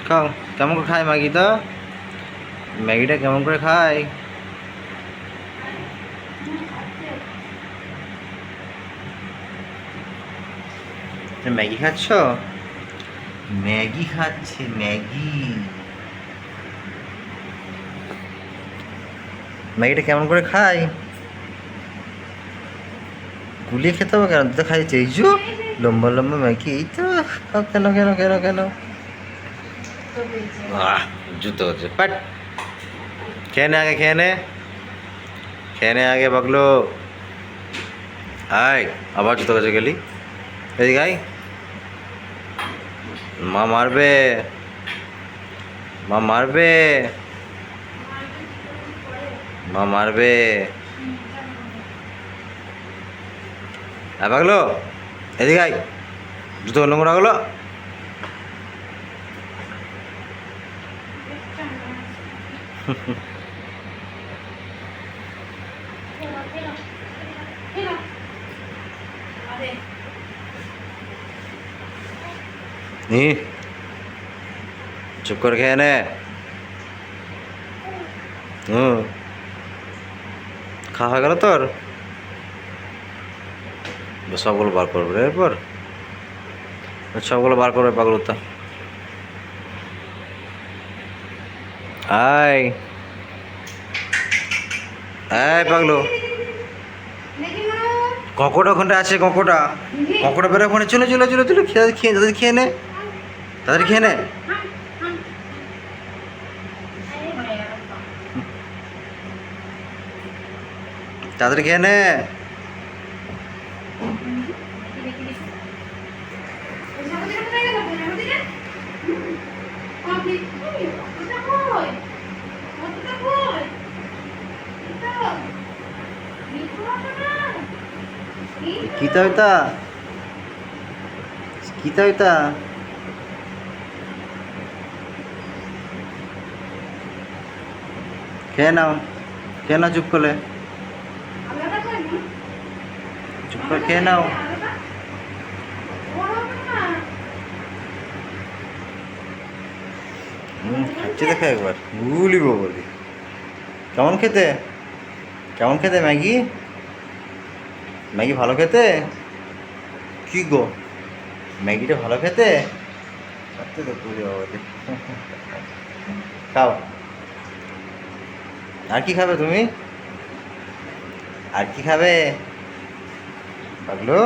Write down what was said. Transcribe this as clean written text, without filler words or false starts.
খাও। কেমন করে খায় ম্যাগিটা? ম্যাগিটা কেমন করে খায়? ম্যাগি খাচ্ছ? ম্যাগি খাচ্ছে, ম্যাগি। ম্যাগিটা কেমন করে খায়? গুলিয়ে খেতে হবে কেন? তো খাইছে এই যে লম্বা লম্বা ম্যাগি, এই তো। খাও, কেন কেন কেন কেন? আহ, জুতো হচ্ছে বাট। খেয়ে নে আগে, খেয়ে নে, খেয়ে নে আগে পাগলো। আয়, আবার জুতো কাছে গেলি। এদিকে আয়। মা মারবে, মা মারবে, মা মারবে। আয় পাগলো, এদিকে আয়। জুতো নোংরা হলো। নি, চুপ করে খেয়ে নে। হুম, খাওয়া হয়ে গেল তোর? সবগুলো বার করবে রে এরপর, সবগুলো বার করবে পাগলুতা। আয়, আয় পাগলু। ককোটা ওখানটা আছে, ককোটা, ককোটা বেরো ওখানে। চলে চলে চলে চলে, খেয়ে খেয়ে তাদের খেয়ে নে, তাদের খেয়ে নে। তাদের খেয়ে নে। কিতা হইতা, কিতা হইতা। খেয়ে নাও, খেয়ে নাও চুপ করে, চুপ করে খেয়ে নাও। খাচ্ছে দেখো একবার, গুলি বলি। কেমন খেতে, কেমন খেতে ম্যাগি? ম্যাগি ভালো খেতে? কি গো, ম্যাগিটা ভালো খেতে? সত্যি তো গুলি বলি। খাও। আর কি খাবে তুমি? আর কি খাবে পাগলু?